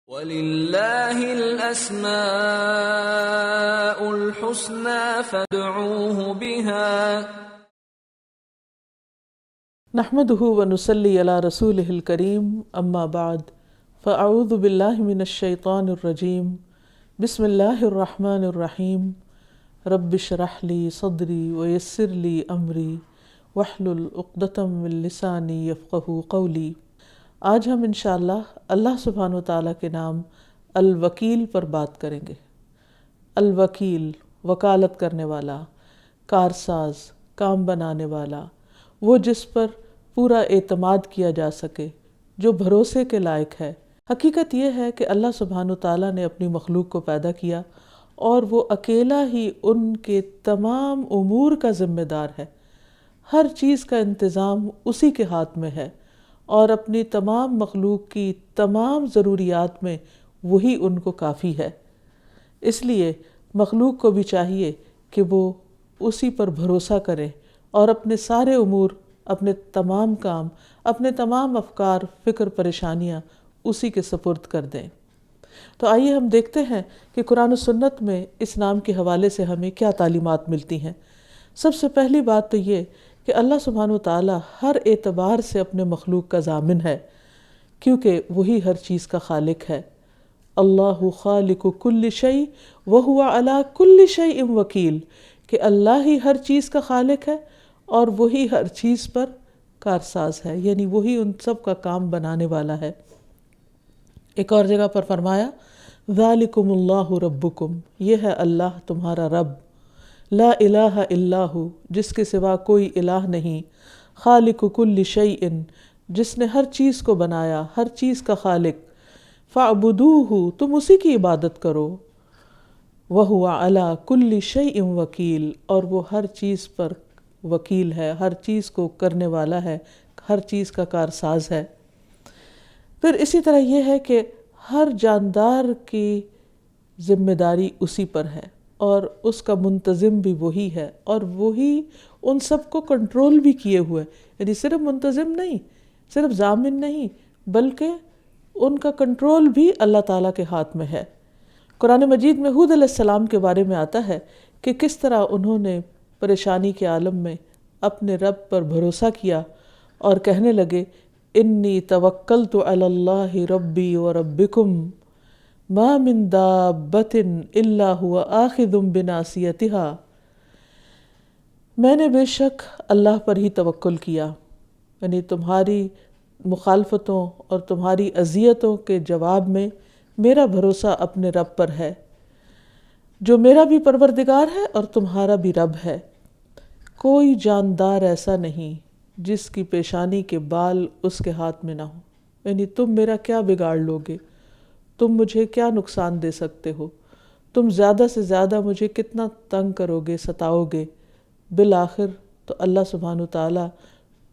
وَلِلَّهِ الْأَسْمَاءُ الْحُسْنَى فَادْعُوهُ بِهَا نحمده ونصلي على رسوله الكريم اما بعد فاعوذ بالله من الشيطان الرجيم بسم الله الرحمن الرحيم رب اشرح لي صدري ويسر لي امري واحلل عقدة من لساني يفقهوا قولي۔ آج ہم انشاءاللہ اللہ سبحانہ وتعالیٰ کے نام الوکیل پر بات کریں گے۔ الوکیل، وکالت کرنے والا، کارساز، کام بنانے والا، وہ جس پر پورا اعتماد کیا جا سکے، جو بھروسے کے لائق ہے۔ حقیقت یہ ہے کہ اللہ سبحانہ وتعالیٰ نے اپنی مخلوق کو پیدا کیا اور وہ اکیلا ہی ان کے تمام امور کا ذمہ دار ہے۔ ہر چیز کا انتظام اسی کے ہاتھ میں ہے اور اپنی تمام مخلوق کی تمام ضروریات میں وہی ان کو کافی ہے۔ اس لیے مخلوق کو بھی چاہیے کہ وہ اسی پر بھروسہ کرے اور اپنے سارے امور، اپنے تمام کام، اپنے تمام افکار، فکر، پریشانیاں اسی کے سپرد کر دیں۔ تو آئیے ہم دیکھتے ہیں کہ قرآن و سنت میں اس نام کے حوالے سے ہمیں کیا تعلیمات ملتی ہیں۔ سب سے پہلی بات تو یہ کہ اللہ سبحانہ وتعالیٰ ہر اعتبار سے اپنے مخلوق کا ضامن ہے، کیونکہ وہی ہر چیز کا خالق ہے۔ اللہ خالق کل شیء وہو علی کل شیء وکیل، کہ اللہ ہی ہر چیز کا خالق ہے اور وہی ہر چیز پر کارساز ہے، یعنی وہی ان سب کا کام بنانے والا ہے۔ ایک اور جگہ پر فرمایا ذالکم اللہ ربکم، یہ ہے اللہ تمہارا رب، لا الہ الا ہو، جس کے سوا کوئی الہ نہیں، خالق کل شیء، جس نے ہر چیز کو بنایا، ہر چیز کا خالق، فاعبدوہ، تم اسی کی عبادت کرو، وہو علی کل شیء وکیل، اور وہ ہر چیز پر وکیل ہے، ہر چیز کو کرنے والا ہے، ہر چیز کا کارساز ہے۔ پھر اسی طرح یہ ہے کہ ہر جاندار کی ذمہ داری اسی پر ہے اور اس کا منتظم بھی وہی ہے، اور وہی ان سب کو کنٹرول بھی کیے ہوئے، یعنی صرف منتظم نہیں، صرف ضامن نہیں، بلکہ ان کا کنٹرول بھی اللہ تعالیٰ کے ہاتھ میں ہے۔ قرآن مجید میں ہود علیہ السلام کے بارے میں آتا ہے کہ کس طرح انہوں نے پریشانی کے عالم میں اپنے رب پر بھروسہ کیا اور کہنے لگے انی توکلت علی اللہ ربی و ربکم ما من دابۃ الا هو آخذ بناصیتها، میں نے بے شک اللہ پر ہی توکل کیا، یعنی تمہاری مخالفتوں اور تمہاری اذیتوں کے جواب میں میرا بھروسہ اپنے رب پر ہے، جو میرا بھی پروردگار ہے اور تمہارا بھی رب ہے۔ کوئی جاندار ایسا نہیں جس کی پیشانی کے بال اس کے ہاتھ میں نہ ہو، یعنی تم میرا کیا بگاڑ لوگے، تم مجھے کیا نقصان دے سکتے ہو، تم زیادہ سے زیادہ مجھے کتنا تنگ کرو گے، ستاؤ گے، بالآخر تو اللہ سبحانہ وتعالیٰ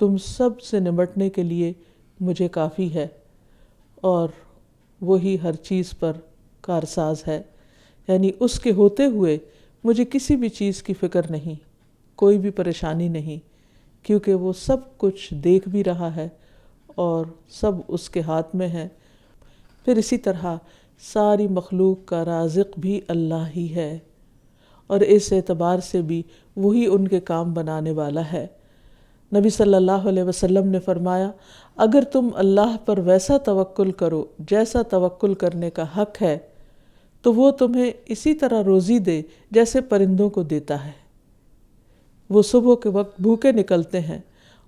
تم سب سے نمٹنے کے لیے مجھے کافی ہے، اور وہی ہر چیز پر کارساز ہے، یعنی اس کے ہوتے ہوئے مجھے کسی بھی چیز کی فکر نہیں، کوئی بھی پریشانی نہیں، کیونکہ وہ سب کچھ دیکھ بھی رہا ہے اور سب اس کے ہاتھ میں ہے۔ پھر اسی طرح ساری مخلوق کا رازق بھی اللہ ہی ہے، اور اس اعتبار سے بھی وہی ان کے کام بنانے والا ہے۔ نبی صلی اللہ علیہ وسلم نے فرمایا اگر تم اللہ پر ویسا توکل کرو جیسا توکل کرنے کا حق ہے تو وہ تمہیں اسی طرح روزی دے جیسے پرندوں کو دیتا ہے۔ وہ صبح کے وقت بھوکے نکلتے ہیں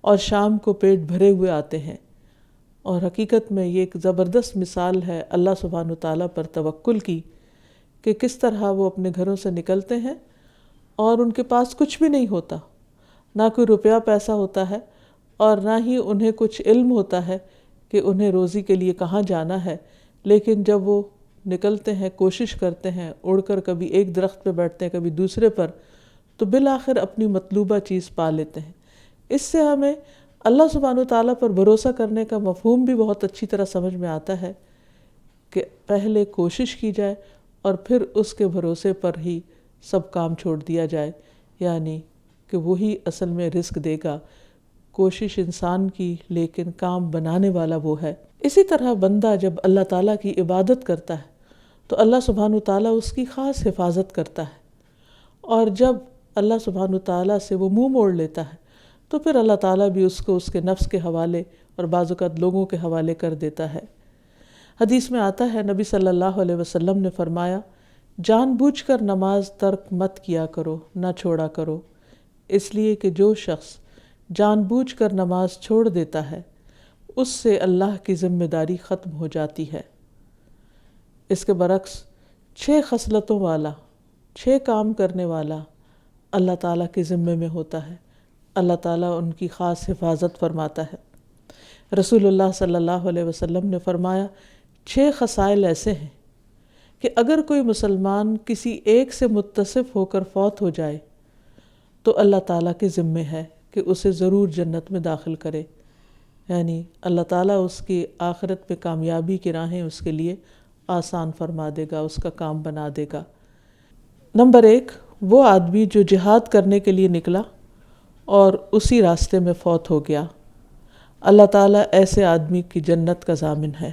اور شام کو پیٹ بھرے ہوئے آتے ہیں، اور حقیقت میں یہ ایک زبردست مثال ہے اللہ سبحانہ وتعالیٰ پر توکل کی، کہ کس طرح وہ اپنے گھروں سے نکلتے ہیں اور ان کے پاس کچھ بھی نہیں ہوتا، نہ کوئی روپیہ پیسہ ہوتا ہے اور نہ ہی انہیں کچھ علم ہوتا ہے کہ انہیں روزی کے لیے کہاں جانا ہے، لیکن جب وہ نکلتے ہیں، کوشش کرتے ہیں، اڑ کر کبھی ایک درخت پہ بیٹھتے ہیں، کبھی دوسرے پر، تو بالآخر اپنی مطلوبہ چیز پا لیتے ہیں۔ اس سے ہمیں اللہ سبحانہ وتعالیٰ پر بھروسہ کرنے کا مفہوم بھی بہت اچھی طرح سمجھ میں آتا ہے کہ پہلے کوشش کی جائے اور پھر اس کے بھروسے پر ہی سب کام چھوڑ دیا جائے، یعنی کہ وہی اصل میں رزق دے گا۔ کوشش انسان کی لیکن کام بنانے والا وہ ہے۔ اسی طرح بندہ جب اللہ تعالیٰ کی عبادت کرتا ہے تو اللہ سبحانہ وتعالیٰ اس کی خاص حفاظت کرتا ہے، اور جب اللہ سبحانہ وتعالیٰ سے وہ منہ موڑ لیتا ہے تو پھر اللہ تعالیٰ بھی اس کو اس کے نفس کے حوالے اور بعض اوقات لوگوں کے حوالے کر دیتا ہے۔ حدیث میں آتا ہے، نبی صلی اللہ علیہ وسلم نے فرمایا، جان بوجھ کر نماز ترک مت کیا کرو، نہ چھوڑا کرو، اس لیے کہ جو شخص جان بوجھ کر نماز چھوڑ دیتا ہے اس سے اللہ کی ذمہ داری ختم ہو جاتی ہے۔ اس کے برعکس 6 خصلتوں والا، 6 کام کرنے والا اللہ تعالیٰ کے ذمے میں ہوتا ہے، اللہ تعالیٰ ان کی خاص حفاظت فرماتا ہے۔ رسول اللہ صلی اللہ علیہ وسلم نے فرمایا، 6 خصائل ایسے ہیں کہ اگر کوئی مسلمان کسی ایک سے متصف ہو کر فوت ہو جائے تو اللہ تعالیٰ کے ذمے ہے کہ اسے ضرور جنت میں داخل کرے، یعنی اللہ تعالیٰ اس کی آخرت میں کامیابی کی راہیں اس کے لیے آسان فرما دے گا، اس کا کام بنا دے گا۔ نمبر 1، وہ آدمی جو جہاد کرنے کے لیے نکلا اور اسی راستے میں فوت ہو گیا، اللہ تعالیٰ ایسے آدمی کی جنت کا ضامن ہے۔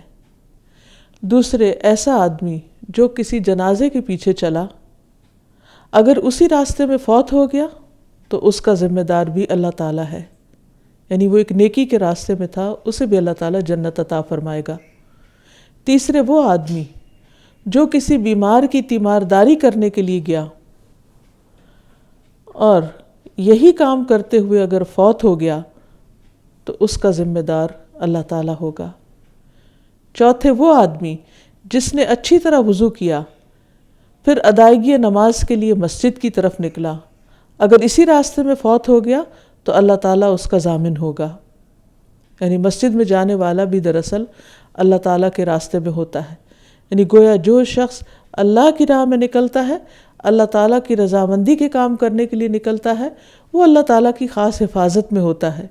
دوسرے، ایسا آدمی جو کسی جنازے کے پیچھے چلا، اگر اسی راستے میں فوت ہو گیا تو اس کا ذمہ دار بھی اللہ تعالیٰ ہے، یعنی وہ ایک نیکی کے راستے میں تھا، اسے بھی اللہ تعالیٰ جنت عطا فرمائے گا۔ تیسرے، وہ آدمی جو کسی بیمار کی تیمارداری کرنے کے لیے گیا اور یہی کام کرتے ہوئے اگر فوت ہو گیا تو اس کا ذمہ دار اللہ تعالیٰ ہوگا۔ چوتھے، وہ آدمی جس نے اچھی طرح وضو کیا پھر ادائیگی نماز کے لیے مسجد کی طرف نکلا، اگر اسی راستے میں فوت ہو گیا تو اللہ تعالیٰ اس کا ضامن ہوگا، یعنی مسجد میں جانے والا بھی دراصل اللہ تعالیٰ کے راستے میں ہوتا ہے، یعنی گویا جو شخص اللہ کی راہ میں نکلتا ہے، اللہ تعالیٰ کی رضامندی کے کام کرنے کے لیے نکلتا ہے، وہ اللہ تعالیٰ کی خاص حفاظت میں ہوتا ہے۔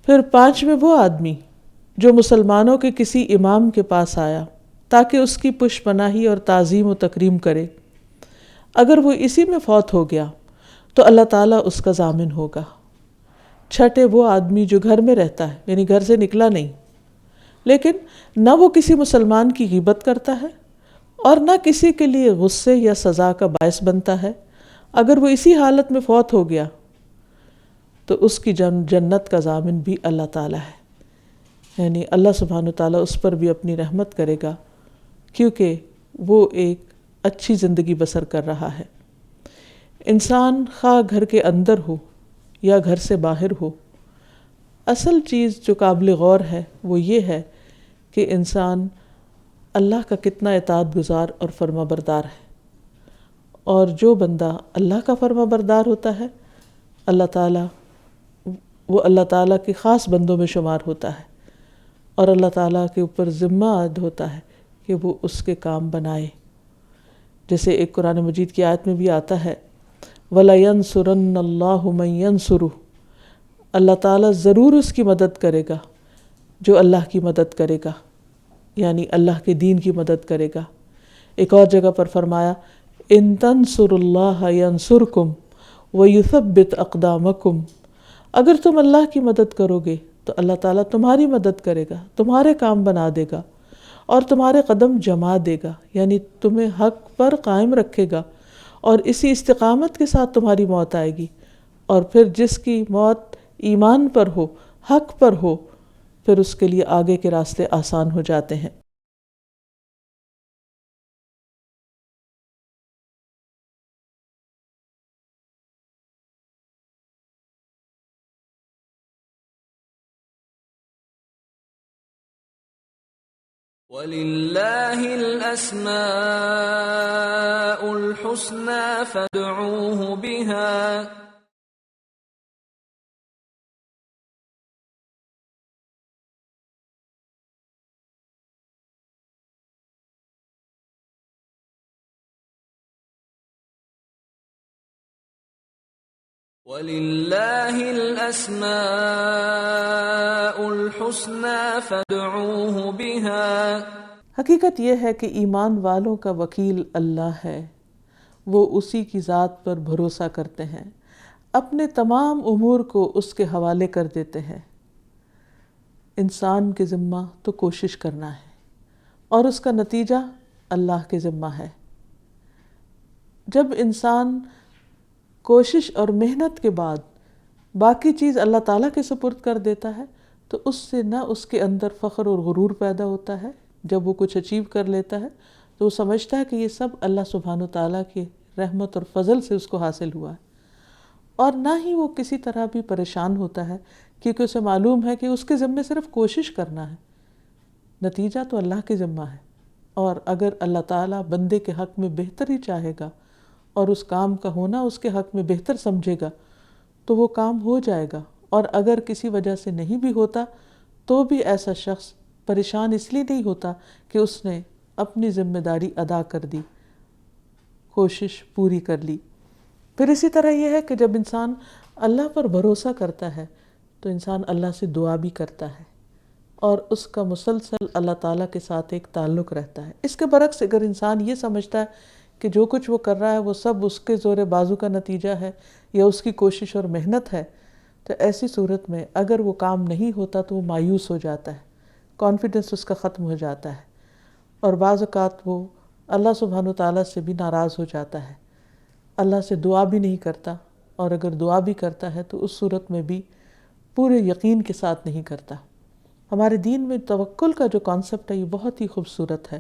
پھر 5ویں، وہ آدمی جو مسلمانوں کے کسی امام کے پاس آیا تاکہ اس کی پش پناہی اور تعظیم و تکریم کرے، اگر وہ اسی میں فوت ہو گیا تو اللہ تعالیٰ اس کا ضامن ہوگا۔ 6، وہ آدمی جو گھر میں رہتا ہے، یعنی گھر سے نکلا نہیں، لیکن نہ وہ کسی مسلمان کی غیبت کرتا ہے اور نہ کسی کے لیے غصے یا سزا کا باعث بنتا ہے، اگر وہ اسی حالت میں فوت ہو گیا تو اس کی جنت کا ضامن بھی اللہ تعالیٰ ہے، یعنی اللہ سبحانہ تعالیٰ اس پر بھی اپنی رحمت کرے گا کیونکہ وہ ایک اچھی زندگی بسر کر رہا ہے۔ انسان خواہ گھر کے اندر ہو یا گھر سے باہر ہو، اصل چیز جو قابل غور ہے وہ یہ ہے کہ انسان اللہ کا کتنا اطاعت گزار اور فرما بردار ہے، اور جو بندہ اللہ کا فرما بردار ہوتا ہے اللہ تعالیٰ وہ اللہ تعالیٰ کے خاص بندوں میں شمار ہوتا ہے، اور اللہ تعالیٰ کے اوپر ذمہ عائد ہوتا ہے کہ وہ اس کے کام بنائے۔ جیسے ایک قرآن مجید کی آیت میں بھی آتا ہے، وَلَيَنْصُرَنَّ اللَّهُ مَن يَنْصُرُهُ، اللہ تعالیٰ ضرور اس کی مدد کرے گا جو اللہ کی مدد کرے گا، یعنی اللہ کے دین کی مدد کرے گا۔ ایک اور جگہ پر فرمایا، إِن تَنْصُرُوا اللَّهَ يَنْصُرْكُمْ وَيُثَبِّتْ أَقْدَامَكُمْ، اگر تم اللہ کی مدد کرو گے تو اللہ تعالیٰ تمہاری مدد کرے گا، تمہارے کام بنا دے گا اور تمہارے قدم جما دے گا، یعنی تمہیں حق پر قائم رکھے گا، اور اسی استقامت کے ساتھ تمہاری موت آئے گی، اور پھر جس کی موت ایمان پر ہو، حق پر ہو، پھر اس کے لیے آگے کے راستے آسان ہو جاتے ہیں۔ وَلِلَّهِ الْأَسْمَاءُ الْحُسْنَى فَادْعُوهُ بِهَا وَلِلَّهِ الْأَسْمَاءُ الْحُسْنَى فَادْعُوهُ بِهَا۔ حقیقت یہ ہے کہ ایمان والوں کا وکیل اللہ ہے، وہ اسی کی ذات پر بھروسہ کرتے ہیں، اپنے تمام امور کو اس کے حوالے کر دیتے ہیں۔ انسان کے ذمہ تو کوشش کرنا ہے اور اس کا نتیجہ اللہ کے ذمہ ہے۔ جب انسان کوشش اور محنت کے بعد باقی چیز اللہ تعالیٰ کے سپرد کر دیتا ہے تو اس سے نہ اس کے اندر فخر اور غرور پیدا ہوتا ہے۔ جب وہ کچھ اچیو کر لیتا ہے تو وہ سمجھتا ہے کہ یہ سب اللہ سبحانہ و تعالیٰ کی رحمت اور فضل سے اس کو حاصل ہوا ہے، اور نہ ہی وہ کسی طرح بھی پریشان ہوتا ہے، کیونکہ اسے معلوم ہے کہ اس کے ذمے صرف کوشش کرنا ہے، نتیجہ تو اللہ کے ذمہ ہے۔ اور اگر اللہ تعالیٰ بندے کے حق میں بہتر ہی چاہے گا اور اس کام کا ہونا اس کے حق میں بہتر سمجھے گا تو وہ کام ہو جائے گا، اور اگر کسی وجہ سے نہیں بھی ہوتا تو بھی ایسا شخص پریشان اس لیے نہیں ہوتا کہ اس نے اپنی ذمہ داری ادا کر دی، کوشش پوری کر لی۔ پھر اسی طرح یہ ہے کہ جب انسان اللہ پر بھروسہ کرتا ہے تو انسان اللہ سے دعا بھی کرتا ہے اور اس کا مسلسل اللہ تعالیٰ کے ساتھ ایک تعلق رہتا ہے۔ اس کے برعکس اگر انسان یہ سمجھتا ہے کہ جو کچھ وہ کر رہا ہے وہ سب اس کے زور بازو کا نتیجہ ہے یا اس کی کوشش اور محنت ہے، تو ایسی صورت میں اگر وہ کام نہیں ہوتا تو وہ مایوس ہو جاتا ہے، کانفیڈنس اس کا ختم ہو جاتا ہے، اور بعض اوقات وہ اللہ سبحانہ تعالیٰ سے بھی ناراض ہو جاتا ہے، اللہ سے دعا بھی نہیں کرتا، اور اگر دعا بھی کرتا ہے تو اس صورت میں بھی پورے یقین کے ساتھ نہیں کرتا۔ ہمارے دین میں توکل کا جو کانسیپٹ ہے یہ بہت ہی خوبصورت ہے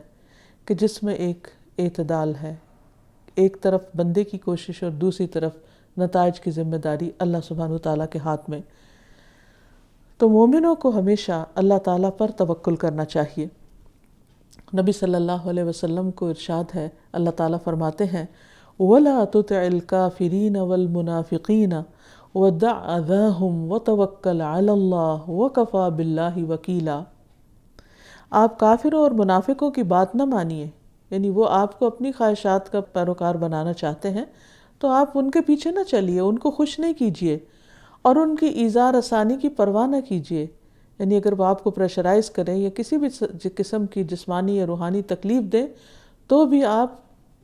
کہ جس میں ایک اعتدال ہے، ایک طرف بندے کی کوشش اور دوسری طرف نتائج کی ذمہ داری اللہ سبحانہ تعالیٰ کے ہاتھ میں۔ تو مومنوں کو ہمیشہ اللہ تعالیٰ پر توکل کرنا چاہیے۔ نبی صلی اللہ علیہ وسلم کو ارشاد ہے، اللہ تعالیٰ فرماتے ہیں وَلَا تُطِعِ الْكَافِرِينَ وَالْمُنَافِقِينَ وَدَعْ أَذَاهُمْ وَتَوَكَّلْ عَلَى اللَّهِ وَكَفَى بِاللَّهِ وَكِيلًا۔ آپ کافروں اور منافقوں کی بات نہ مانیے، یعنی وہ آپ کو اپنی خواہشات کا پیروکار بنانا چاہتے ہیں تو آپ ان کے پیچھے نہ چلیے، ان کو خوش نہیں کیجیے اور ان کی ایذا رسانی کی پرواہ نہ کیجیے۔ یعنی اگر وہ آپ کو پریشرائز کریں یا کسی بھی قسم کی جسمانی یا روحانی تکلیف دیں تو بھی آپ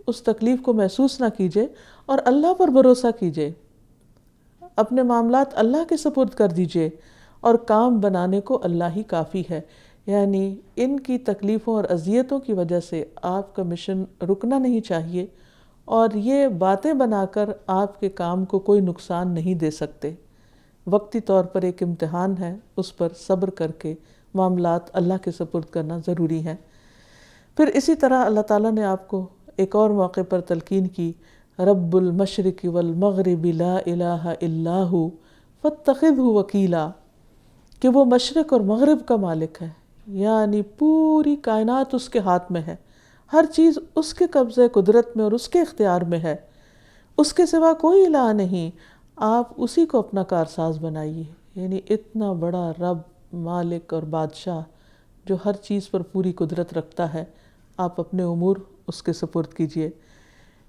اس تکلیف کو محسوس نہ کیجیے اور اللہ پر بھروسہ کیجیے، اپنے معاملات اللہ کے سپرد کر دیجیے، اور کام بنانے کو اللہ ہی کافی ہے۔ یعنی ان کی تکلیفوں اور اذیتوں کی وجہ سے آپ کا مشن رکنا نہیں چاہیے، اور یہ باتیں بنا کر آپ کے کام کو کوئی نقصان نہیں دے سکتے۔ وقتی طور پر ایک امتحان ہے، اس پر صبر کر کے معاملات اللہ کے سپرد کرنا ضروری ہے۔ پھر اسی طرح اللہ تعالیٰ نے آپ کو ایک اور موقع پر تلقین کی، رب المشرق والمغرب لا الہ الا ہو فاتخذہ وکیلا، کہ وہ مشرق اور مغرب کا مالک ہے، یعنی پوری کائنات اس کے ہاتھ میں ہے، ہر چیز اس کے قبضے قدرت میں اور اس کے اختیار میں ہے، اس کے سوا کوئی الہ نہیں، آپ اسی کو اپنا کارساز بنائیے۔ یعنی اتنا بڑا رب، مالک اور بادشاہ جو ہر چیز پر پوری قدرت رکھتا ہے، آپ اپنے امور اس کے سپرد کیجیے۔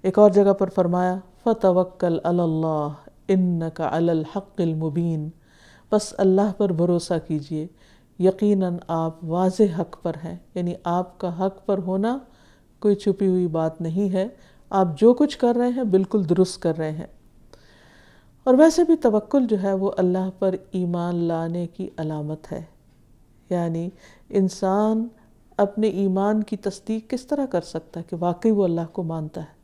ایک اور جگہ پر فرمایا فَتَوَكَّلْ عَلَى اللَّهِ إِنَّكَ عَلَى الْحَقِّ الْمُبِينِ، بس اللہ پر بھروسہ کیجیے، یقیناً آپ واضح حق پر ہیں، یعنی آپ کا حق پر ہونا کوئی چھپی ہوئی بات نہیں ہے، آپ جو کچھ کر رہے ہیں بالکل درست کر رہے ہیں۔ اور ویسے بھی توکل جو ہے وہ اللہ پر ایمان لانے کی علامت ہے، یعنی انسان اپنے ایمان کی تصدیق کس طرح کر سکتا ہے کہ واقعی وہ اللہ کو مانتا ہے۔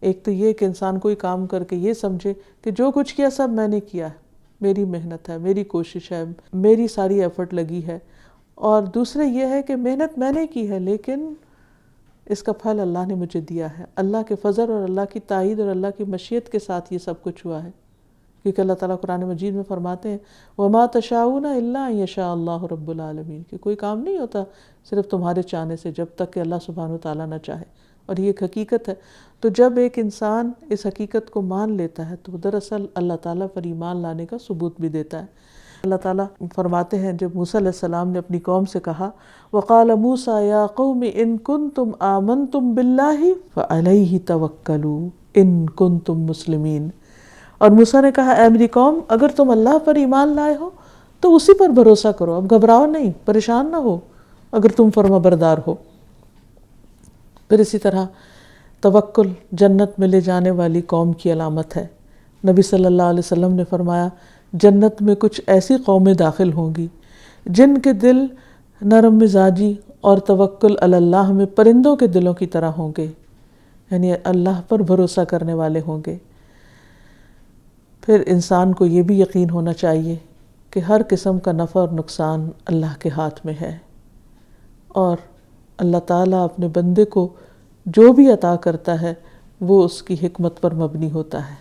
ایک تو یہ کہ انسان کوئی کام کر کے یہ سمجھے کہ جو کچھ کیا سب میں نے کیا ہے، میری محنت ہے، میری کوشش ہے، میری ساری ایفرٹ لگی ہے، اور دوسرے یہ ہے کہ محنت میں نے کی ہے لیکن اس کا پھل اللہ نے مجھے دیا ہے، اللہ کے فضل اور اللہ کی تائید اور اللہ کی مشیت کے ساتھ یہ سب کچھ ہوا ہے، کیونکہ اللہ تعالیٰ قرآن مجید میں فرماتے ہیں وَمَا تَشَاءُونَ إِلَّا أَن يَشَاءَ اللَّهُ رَبُّ الْعَالَمِينَ، کہ کوئی کام نہیں ہوتا صرف تمہارے چاہنے سے جب تک کہ اللہ سبحانہ وتعالیٰ نہ چاہے، اور یہ ایک حقیقت ہے۔ تو جب ایک انسان اس حقیقت کو مان لیتا ہے تو دراصل اللہ تعالیٰ پر ایمان لانے کا ثبوت بھی دیتا ہے۔ اللہ تعالیٰ فرماتے ہیں جب موسیٰ علیہ السلام نے اپنی قوم سے کہا وَقَالَ مُوسَىٰ يَا قَوْمِ إِن كُنتُمْ آمَنْتُمْ بِاللَّهِ فَعَلَيْهِ تَوَكَّلُوا إِن كُنتُمْ مُسْلِمِينَ، اور موسیٰ نے کہا اے میری قوم اگر تم اللہ پر ایمان لائے ہو تو اسی پر بھروسہ کرو، اب گھبراؤ نہیں، پریشان نہ ہو اگر تم فرما بردار ہو۔ پھر اسی طرح توکل جنت میں لے جانے والی قوم کی علامت ہے۔ نبی صلی اللہ علیہ وسلم نے فرمایا جنت میں کچھ ایسی قومیں داخل ہوں گی جن کے دل نرم مزاجی اور توکل علی اللہ میں پرندوں کے دلوں کی طرح ہوں گے، یعنی اللہ پر بھروسہ کرنے والے ہوں گے۔ پھر انسان کو یہ بھی یقین ہونا چاہیے کہ ہر قسم کا نفع اور نقصان اللہ کے ہاتھ میں ہے، اور اللہ تعالیٰ اپنے بندے کو جو بھی عطا کرتا ہے وہ اس کی حکمت پر مبنی ہوتا ہے،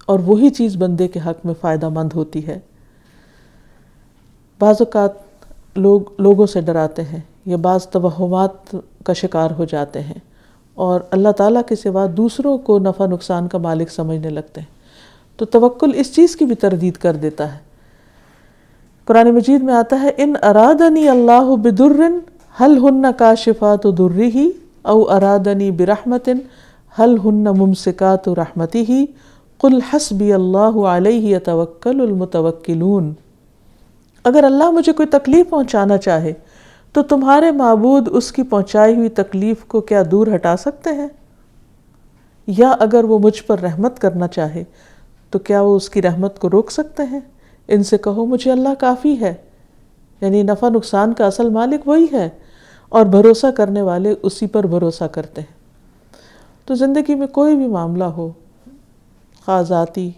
اور وہی چیز بندے کے حق میں فائدہ مند ہوتی ہے۔ بعض اوقات لوگوں سے ڈراتے ہیں یا بعض توہمات کا شکار ہو جاتے ہیں اور اللہ تعالیٰ کے سوا دوسروں کو نفع نقصان کا مالک سمجھنے لگتے ہیں، تو توکل اس چیز کی بھی تردید کر دیتا ہے۔ قرآن مجید میں آتا ہے ان ارادنی اللہ بدر هل ہن کاشفات ضرہ او ارادنی برحمت هل ہن ممسکات رحمتہ قل حسبی اللہ علیہ یتوکل المتوکلون۔ اگر اللہ مجھے کوئی تکلیف پہنچانا چاہے تو تمہارے معبود اس کی پہنچائی ہوئی تکلیف کو کیا دور ہٹا سکتے ہیں؟ یا اگر وہ مجھ پر رحمت کرنا چاہے تو کیا وہ اس کی رحمت کو روک سکتے ہیں؟ ان سے کہو مجھے اللہ کافی ہے، یعنی نفع نقصان کا اصل مالک وہی ہے اور بھروسہ کرنے والے اسی پر بھروسہ کرتے ہیں۔ تو زندگی میں کوئی بھی معاملہ ہو، خواہ ذاتی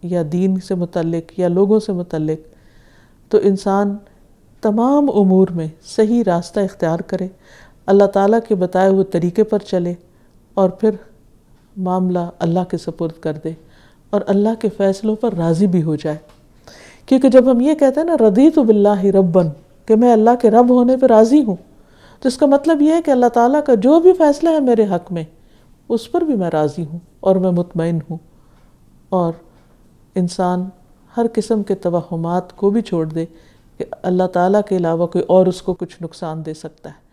یا دین سے متعلق یا لوگوں سے متعلق، تو انسان تمام امور میں صحیح راستہ اختیار کرے، اللہ تعالیٰ کے بتائے ہوئے طریقے پر چلے اور پھر معاملہ اللہ کے سپرد کر دے اور اللہ کے فیصلوں پر راضی بھی ہو جائے۔ کیونکہ جب ہم یہ کہتے ہیں نا رضیت باللہ ربًا، کہ میں اللہ کے رب ہونے پہ راضی ہوں، تو اس کا مطلب یہ ہے کہ اللہ تعالیٰ کا جو بھی فیصلہ ہے میرے حق میں اس پر بھی میں راضی ہوں اور میں مطمئن ہوں، اور انسان ہر قسم کے توہمات کو بھی چھوڑ دے کہ اللہ تعالیٰ کے علاوہ کوئی اور اس کو کچھ نقصان دے سکتا ہے۔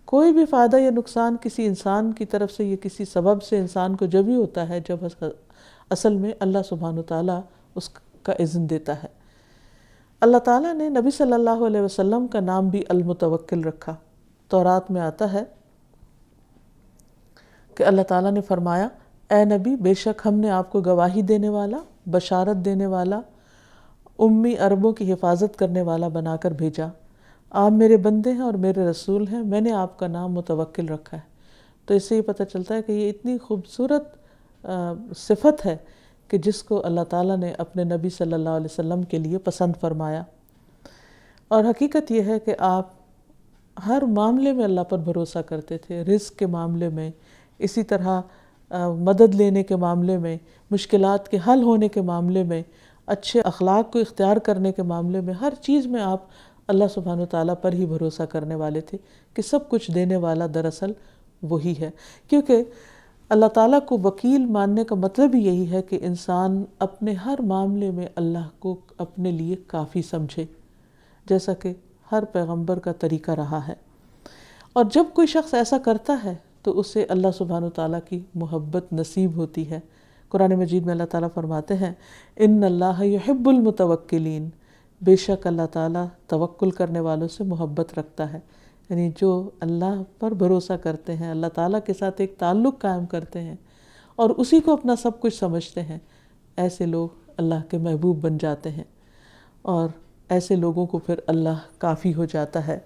کوئی بھی فائدہ یا نقصان کسی انسان کی طرف سے یا کسی سبب سے انسان کو جب ہی ہوتا ہے جب اصل میں اللہ سبحانہ وتعالیٰ اس کا اذن دیتا ہے۔ اللہ تعالیٰ نے نبی صلی اللہ علیہ وسلم کا نام بھی المتوکل رکھا۔ تورات میں آتا ہے کہ اللہ تعالیٰ نے فرمایا اے نبی بے شک ہم نے آپ کو گواہی دینے والا، بشارت دینے والا، امی عربوں کی حفاظت کرنے والا بنا کر بھیجا۔ آپ میرے بندے ہیں اور میرے رسول ہیں، میں نے آپ کا نام متوکل رکھا ہے۔ تو اس سے یہ پتہ چلتا ہے کہ یہ اتنی خوبصورت صفت ہے کہ جس کو اللہ تعالیٰ نے اپنے نبی صلی اللہ علیہ وسلم کے لیے پسند فرمایا۔ اور حقیقت یہ ہے کہ آپ ہر معاملے میں اللہ پر بھروسہ کرتے تھے، رزق کے معاملے میں، اسی طرح مدد لینے کے معاملے میں، مشکلات کے حل ہونے کے معاملے میں، اچھے اخلاق کو اختیار کرنے کے معاملے میں، ہر چیز میں آپ اللہ سبحانہ وتعالیٰ پر ہی بھروسہ کرنے والے تھے کہ سب کچھ دینے والا دراصل وہی ہے۔ کیونکہ اللہ تعالیٰ کو وکیل ماننے کا مطلب ہی یہی ہے کہ انسان اپنے ہر معاملے میں اللہ کو اپنے لیے کافی سمجھے، جیسا کہ ہر پیغمبر کا طریقہ رہا ہے۔ اور جب کوئی شخص ایسا کرتا ہے تو اسے اللہ سبحانہ وتعالیٰ کی محبت نصیب ہوتی ہے۔ قرآن مجید میں اللہ تعالیٰ فرماتے ہیں ان اللہ یحب المتوکلین، بے شک اللہ تعالیٰ توکل کرنے والوں سے محبت رکھتا ہے، یعنی جو اللہ پر بھروسہ کرتے ہیں، اللہ تعالیٰ کے ساتھ ایک تعلق قائم کرتے ہیں اور اسی کو اپنا سب کچھ سمجھتے ہیں، ایسے لوگ اللہ کے محبوب بن جاتے ہیں، اور ایسے لوگوں کو پھر اللہ کافی ہو جاتا ہے،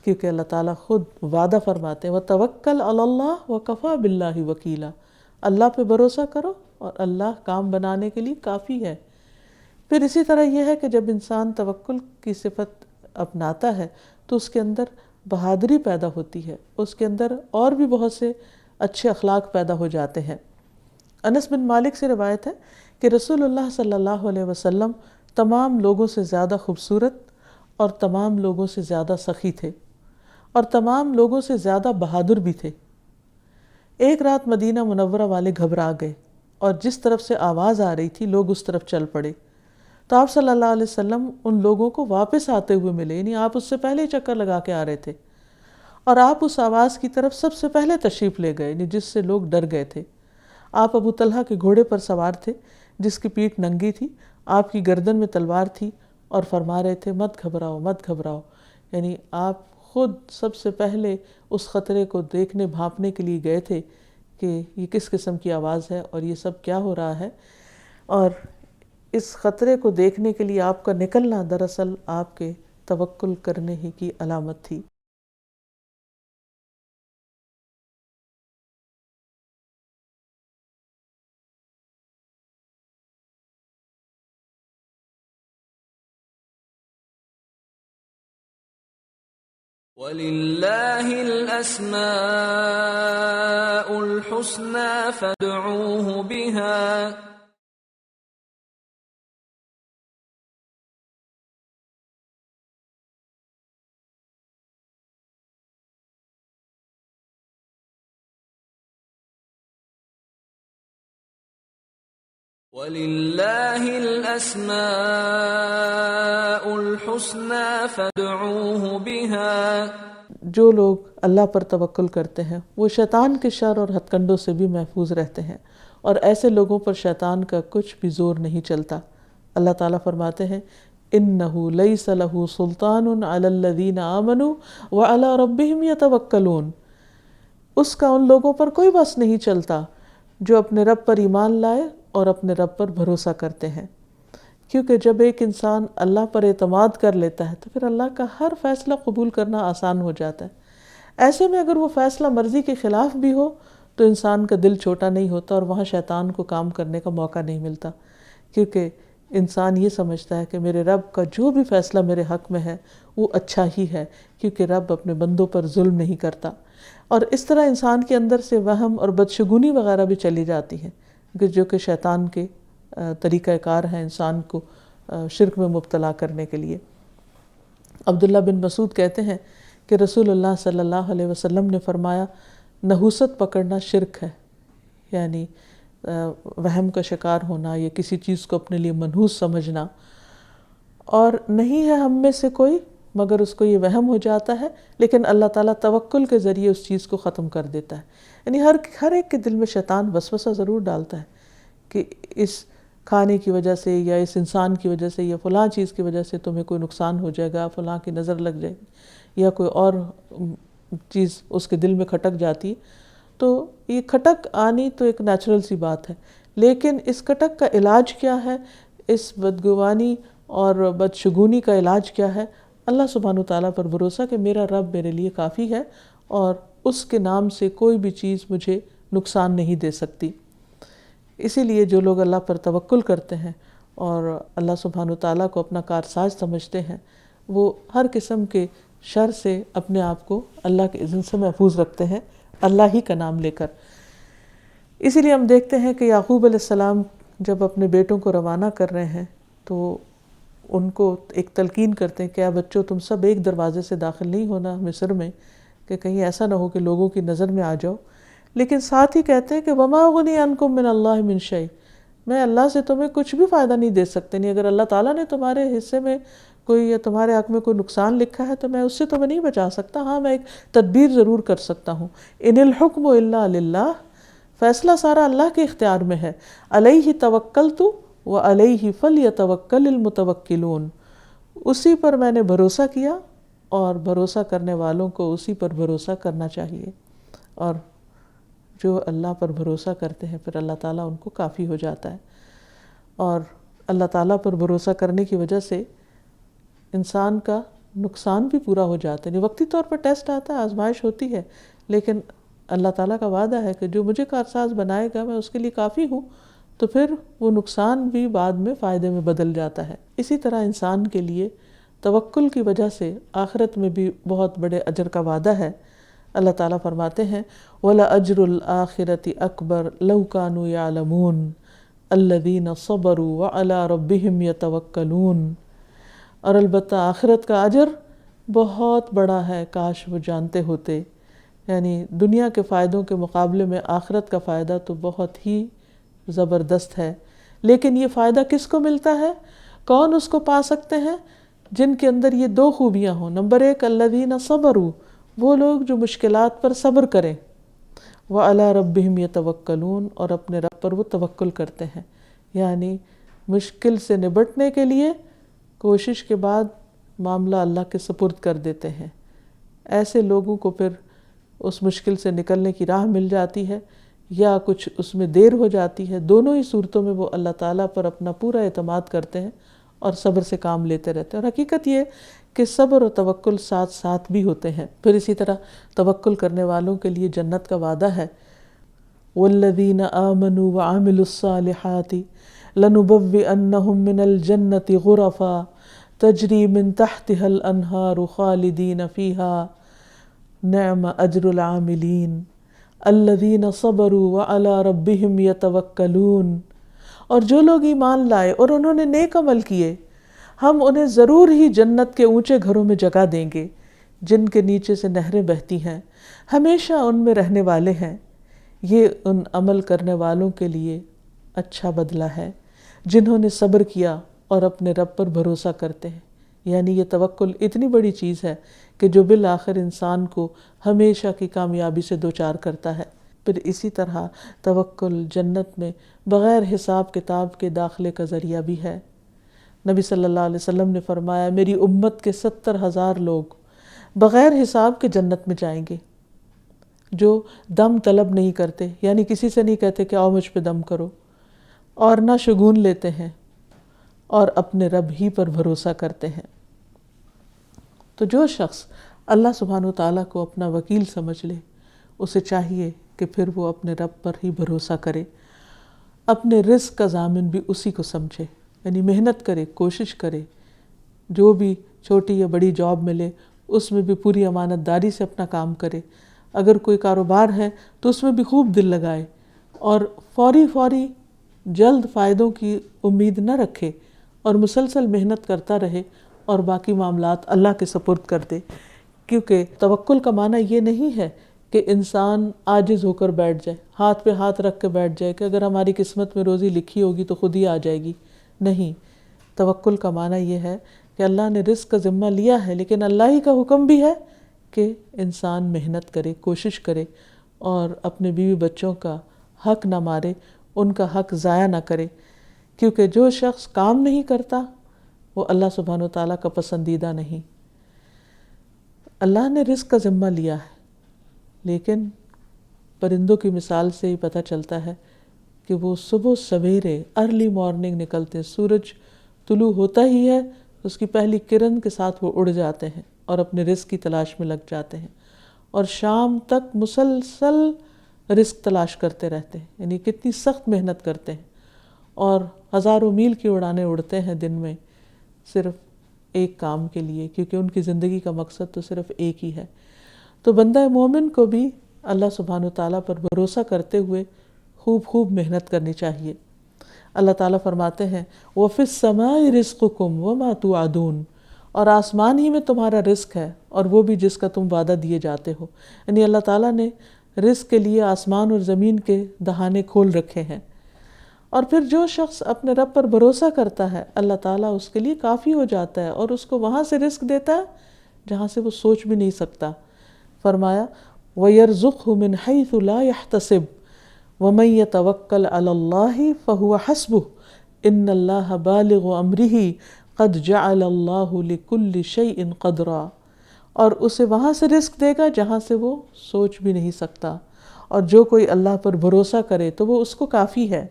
کیونکہ اللہ تعالیٰ خود وعدہ فرماتے ہیں وَتَوَكَّلْ عَلَى اللَّهِ وَكَفَى بِاللَّهِ وَكِيلًا، اللہ پہ بھروسہ کرو اور اللہ کام بنانے کے لیے کافی ہے۔ پھر اسی طرح یہ ہے کہ جب انسان توکل کی صفت اپناتا ہے تو اس کے اندر بہادری پیدا ہوتی ہے، اس کے اندر اور بھی بہت سے اچھے اخلاق پیدا ہو جاتے ہیں۔ انس بن مالک سے روایت ہے کہ رسول اللہ صلی اللہ علیہ وسلم تمام لوگوں سے زیادہ خوبصورت اور تمام لوگوں سے زیادہ سخی تھے اور تمام لوگوں سے زیادہ بہادر بھی تھے۔ ایک رات مدینہ منورہ والے گھبرا گئے اور جس طرف سے آواز آ رہی تھی لوگ اس طرف چل پڑے، تو آپ صلی اللہ علیہ وسلم ان لوگوں کو واپس آتے ہوئے ملے، یعنی آپ اس سے پہلے چکر لگا کے آ رہے تھے، اور آپ اس آواز کی طرف سب سے پہلے تشریف لے گئے، یعنی جس سے لوگ ڈر گئے تھے۔ آپ ابو طلحہ کے گھوڑے پر سوار تھے جس کی پیٹھ ننگی تھی، آپ کی گردن میں تلوار تھی اور فرما رہے تھے مت گھبراؤ مت گھبراؤ، یعنی آپ خود سب سے پہلے اس خطرے کو دیکھنے بھانپنے کے لیے گئے تھے کہ یہ کس قسم کی آواز ہے اور یہ سب کیا ہو رہا ہے۔ اور اس خطرے کو دیکھنے کے لیے آپ کا نکلنا دراصل آپ کے توکل کرنے ہی کی علامت تھی۔ وَلِلَّهِ الْأَسْمَاءُ الْحُسْنَى فَادْعُوهُ بِهَا وَلِلَّهِ الْأَسْمَاءُ الْحُسْنَى فَادْعُوهُ بِهَا۔ جو لوگ اللہ پر توکل کرتے ہیں وہ شیطان کے شر اور ہتھ کنڈوں سے بھی محفوظ رہتے ہیں، اور ایسے لوگوں پر شیطان کا کچھ بھی زور نہیں چلتا۔ اللہ تعالیٰ فرماتے ہیں إِنَّهُ لَيْسَ لَهُ سُلْطَانٌ عَلَى الَّذِينَ آمَنُوا وَعَلَى رَبِّهِمْ يَتَوَكَّلُونَ۔ اس کا ان لوگوں پر کوئی بس نہیں چلتا جو اپنے رب پر ایمان لائے اور اپنے رب پر بھروسہ کرتے ہیں، کیونکہ جب ایک انسان اللہ پر اعتماد کر لیتا ہے تو پھر اللہ کا ہر فیصلہ قبول کرنا آسان ہو جاتا ہے۔ ایسے میں اگر وہ فیصلہ مرضی کے خلاف بھی ہو تو انسان کا دل چھوٹا نہیں ہوتا اور وہاں شیطان کو کام کرنے کا موقع نہیں ملتا، کیونکہ انسان یہ سمجھتا ہے کہ میرے رب کا جو بھی فیصلہ میرے حق میں ہے وہ اچھا ہی ہے، کیونکہ رب اپنے بندوں پر ظلم نہیں کرتا۔ اور اس طرح انسان کے اندر سے وہم اور بدشگونی وغیرہ بھی چلی جاتی ہے، جو کہ شیطان کے طریقہ کار ہے انسان کو شرک میں مبتلا کرنے کے لیے۔ عبداللہ بن مسعود کہتے ہیں کہ رسول اللہ صلی اللہ علیہ وسلم نے فرمایا نحوست پکڑنا شرک ہے، یعنی وہم کا شکار ہونا یا کسی چیز کو اپنے لیے منحوس سمجھنا، اور نہیں ہے ہم میں سے کوئی مگر اس کو یہ وہم ہو جاتا ہے، لیکن اللہ تعالیٰ توکل کے ذریعے اس چیز کو ختم کر دیتا ہے۔ یعنی ہر ایک کے دل میں شیطان وسوسہ ضرور ڈالتا ہے کہ اس کھانے کی وجہ سے یا اس انسان کی وجہ سے یا فلاں چیز کی وجہ سے تمہیں کوئی نقصان ہو جائے گا، فلاں کی نظر لگ جائے گی یا کوئی اور چیز اس کے دل میں کھٹک جاتی ہے۔ تو یہ کھٹک آنی تو ایک نیچرل سی بات ہے، لیکن اس کھٹک کا علاج کیا ہے، اس بدگمانی اور بدشگونی کا علاج کیا ہے؟ اللہ سبحانہ وتعالیٰ پر بھروسہ کہ میرا رب میرے لیے کافی ہے اور اس کے نام سے کوئی بھی چیز مجھے نقصان نہیں دے سکتی۔ اسی لیے جو لوگ اللہ پر توکل کرتے ہیں اور اللہ سبحانہ وتعالیٰ کو اپنا کارساز سمجھتے ہیں، وہ ہر قسم کے شر سے اپنے آپ کو اللہ کے اذن سے محفوظ رکھتے ہیں، اللہ ہی کا نام لے کر۔ اسی لیے ہم دیکھتے ہیں کہ یعقوب علیہ السلام جب اپنے بیٹوں کو روانہ کر رہے ہیں تو ان کو ایک تلقین کرتے ہیں کہ اے بچوں تم سب ایک دروازے سے داخل نہیں ہونا مصر میں، کہ کہیں ایسا نہ ہو کہ لوگوں کی نظر میں آ جاؤ، لیکن ساتھ ہی کہتے ہیں کہ وما اغنی عنکم من اللہ من شیء، میں اللہ سے تمہیں کچھ بھی فائدہ نہیں دے سکتے، نہیں اگر اللہ تعالیٰ نے تمہارے حصے میں کوئی یا تمہارے حق میں کوئی نقصان لکھا ہے تو میں اس سے تمہیں نہیں بچا سکتا، ہاں میں ایک تدبیر ضرور کر سکتا ہوں۔ ان الحکم الا للہ، فیصلہ سارا اللہ کے اختیار میں ہے۔ علیہ توکلت وعلیہ فلیتوکل المتوکلون، اسی پر میں نے بھروسہ کیا اور بھروسہ کرنے والوں کو اسی پر بھروسہ کرنا چاہیے، اور جو اللہ پر بھروسہ کرتے ہیں پھر اللہ تعالیٰ ان کو کافی ہو جاتا ہے۔ اور اللہ تعالیٰ پر بھروسہ کرنے کی وجہ سے انسان کا نقصان بھی پورا ہو جاتا ہے، وقتی طور پر ٹیسٹ آتا ہے، آزمائش ہوتی ہے، لیکن اللہ تعالیٰ کا وعدہ ہے کہ جو مجھے کارساز بنائے گا میں اس کے لیے کافی ہوں، تو پھر وہ نقصان بھی بعد میں فائدے میں بدل جاتا ہے۔ اسی طرح انسان کے لیے توکل کی وجہ سے آخرت میں بھی بہت بڑے اجر کا وعدہ ہے۔ اللہ تعالیٰ فرماتے ہیں وَلَأَجْرُ الْآخِرَةِ أَكْبَرُ لَوْ كَانُوا يَعْلَمُونَ الَّذِينَ صَبَرُوا وَعَلَىٰ رَبِّهِمْ يَتَوَكَّلُونَ، اور البتہ آخرت کا اجر بہت بڑا ہے کاش وہ جانتے ہوتے۔ یعنی دنیا کے فائدوں کے مقابلے میں آخرت کا فائدہ تو بہت ہی زبردست ہے، لیکن یہ فائدہ کس کو ملتا ہے؟ کون اس کو پا سکتے ہیں؟ جن کے اندر یہ دو خوبیاں ہوں۔ نمبر ایک الذین صبروا، وہ لوگ جو مشکلات پر صبر کریں، وعلی ربہم یتوکلون، اور اپنے رب پر وہ توکل کرتے ہیں، یعنی مشکل سے نبٹنے کے لیے کوشش کے بعد معاملہ اللہ کے سپرد کر دیتے ہیں۔ ایسے لوگوں کو پھر اس مشکل سے نکلنے کی راہ مل جاتی ہے، یا کچھ اس میں دیر ہو جاتی ہے، دونوں ہی صورتوں میں وہ اللہ تعالیٰ پر اپنا پورا اعتماد کرتے ہیں اور صبر سے کام لیتے رہتے ہیں۔ اور حقیقت یہ کہ صبر اور توکل ساتھ ساتھ بھی ہوتے ہیں۔ پھر اسی طرح توکل کرنے والوں کے لیے جنت کا وعدہ ہے، وَالَّذِينَ آمَنُوا وَعَمِلُوا الصَّالِحَاتِ لَنُبَوِّئَنَّهُم مِّنَ الْجَنَّةِ غُرَفًا تَجْرِي مِن تَحْتِهَا الْأَنْهَارُ خَالِدِينَ فِيهَا نِعْمَ أَجْرُ الْعَامِلِينَ الَّذِينَ صَبَرُوا وَعَلَىٰ رَبِّهِمْ يَتَوَكَّلُونَ۔ اور جو لوگ ایمان لائے اور انہوں نے نیک عمل کیے، ہم انہیں ضرور ہی جنت کے اونچے گھروں میں جگہ دیں گے جن کے نیچے سے نہریں بہتی ہیں، ہمیشہ ان میں رہنے والے ہیں۔ یہ ان عمل کرنے والوں کے لیے اچھا بدلہ ہے جنہوں نے صبر کیا اور اپنے رب پر بھروسہ کرتے ہیں۔ یعنی یہ توکل اتنی بڑی چیز ہے کہ جو بالآخر انسان کو ہمیشہ کی کامیابی سے دوچار کرتا ہے۔ پھر اسی طرح توکل جنت میں بغیر حساب کتاب کے داخلے کا ذریعہ بھی ہے۔ نبی صلی اللہ علیہ وسلم نے فرمایا، میری امت کے 70,000 لوگ بغیر حساب کے جنت میں جائیں گے، جو دم طلب نہیں کرتے، یعنی کسی سے نہیں کہتے کہ آؤ مجھ پہ دم کرو، اور نہ شگون لیتے ہیں، اور اپنے رب ہی پر بھروسہ کرتے ہیں۔ تو جو شخص اللہ سبحانہ وتعالیٰ کو اپنا وکیل سمجھ لے، اسے چاہیے کہ پھر وہ اپنے رب پر ہی بھروسہ کرے، اپنے رزق کا ضامن بھی اسی کو سمجھے، یعنی محنت کرے، کوشش کرے، جو بھی چھوٹی یا بڑی جاب ملے اس میں بھی پوری امانت داری سے اپنا کام کرے۔ اگر کوئی کاروبار ہے تو اس میں بھی خوب دل لگائے اور فوری جلد فائدوں کی امید نہ رکھے، اور مسلسل محنت کرتا رہے اور باقی معاملات اللہ کے سپرد کر دے۔ کیونکہ توکل کا معنی یہ نہیں ہے کہ انسان عاجز ہو کر بیٹھ جائے، ہاتھ پہ ہاتھ رکھ کے بیٹھ جائے کہ اگر ہماری قسمت میں روزی لکھی ہوگی تو خود ہی آ جائے گی۔ نہیں، توکل کا معنی یہ ہے کہ اللہ نے رزق کا ذمہ لیا ہے، لیکن اللہ ہی کا حکم بھی ہے کہ انسان محنت کرے، کوشش کرے، اور اپنے بیوی بچوں کا حق نہ مارے، ان کا حق ضائع نہ کرے، کیونکہ جو شخص کام نہیں کرتا وہ اللہ سبحانہ وتعالیٰ کا پسندیدہ نہیں۔ اللہ نے رزق کا ذمہ لیا ہے، لیکن پرندوں کی مثال سے ہی پتہ چلتا ہے کہ وہ صبح سویرے ارلی مارننگ نکلتے ہیں، سورج طلوع ہوتا ہی ہے اس کی پہلی کرن کے ساتھ وہ اڑ جاتے ہیں اور اپنے رزق کی تلاش میں لگ جاتے ہیں، اور شام تک مسلسل رزق تلاش کرتے رہتے ہیں، یعنی کتنی سخت محنت کرتے ہیں، اور ہزاروں میل کی اڑانے اڑتے ہیں دن میں صرف ایک کام کے لیے، کیونکہ ان کی زندگی کا مقصد تو صرف ایک ہی ہے۔ تو بندہ مومن کو بھی اللہ سبحانہ وتعالیٰ پر بھروسہ کرتے ہوئے خوب محنت کرنی چاہیے۔ اللہ تعالیٰ فرماتے ہیں وَفِي السَّمَاءِ رِزْقُكُمْ وَمَا تُوعَدُونَ، اور آسمان ہی میں تمہارا رزق ہے اور وہ بھی جس کا تم وعدہ دیے جاتے ہو۔ یعنی اللہ تعالیٰ نے رزق کے لیے آسمان اور زمین کے دہانے کھول رکھے ہیں، اور پھر جو شخص اپنے رب پر بھروسہ کرتا ہے اللہ تعالیٰ اس کے لیے کافی ہو جاتا ہے، اور اس کو وہاں سے رزق دیتا ہے جہاں سے وہ سوچ بھی نہیں سکتا۔ فرمایا وَيَرْزُقْهُ مِنْ حَيْثُ لَا يَحْتَسِبُ وَمَن يَتَوَكَّلْ عَلَى اللَّهِ فَهُوَ حَسْبُهُ إِنَّ اللَّهَ بَالِغُ أَمْرِهِ قَدْ جَعَلَ اللَّهُ لِكُلِّ شَيْءٍ قَدْرًا، اور اسے وہاں سے رزق دے گا جہاں سے وہ سوچ بھی نہیں سکتا، اور جو کوئی اللہ پر بھروسہ کرے تو وہ اس کو کافی ہے۔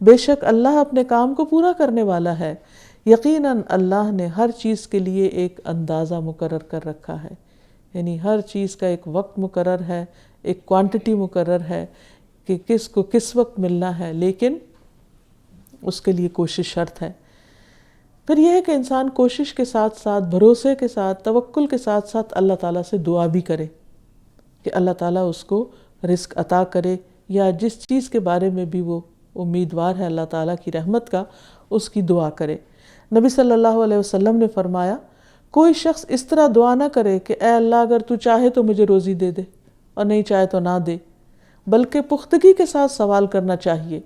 بے شک اللہ اپنے کام کو پورا کرنے والا ہے، یقیناً اللہ نے ہر چیز کے لیے ایک اندازہ مقرر کر رکھا ہے، یعنی ہر چیز کا ایک وقت مقرر ہے، ایک کوانٹٹی مقرر ہے کہ کس کو کس وقت ملنا ہے، لیکن اس کے لیے کوشش شرط ہے۔ پھر یہ ہے کہ انسان کوشش کے ساتھ ساتھ، بھروسے کے ساتھ، توکل کے ساتھ ساتھ اللہ تعالیٰ سے دعا بھی کرے کہ اللہ تعالیٰ اس کو رزق عطا کرے، یا جس چیز کے بارے میں بھی وہ امیدوار ہے اللہ تعالیٰ کی رحمت کا، اس کی دعا کرے۔ نبی صلی اللہ علیہ وسلم نے فرمایا کوئی شخص اس طرح دعا نہ کرے کہ اے اللہ اگر تو چاہے تو مجھے روزی دے دے اور نہیں چاہے تو نہ دے، بلکہ پختگی کے ساتھ سوال کرنا چاہیے،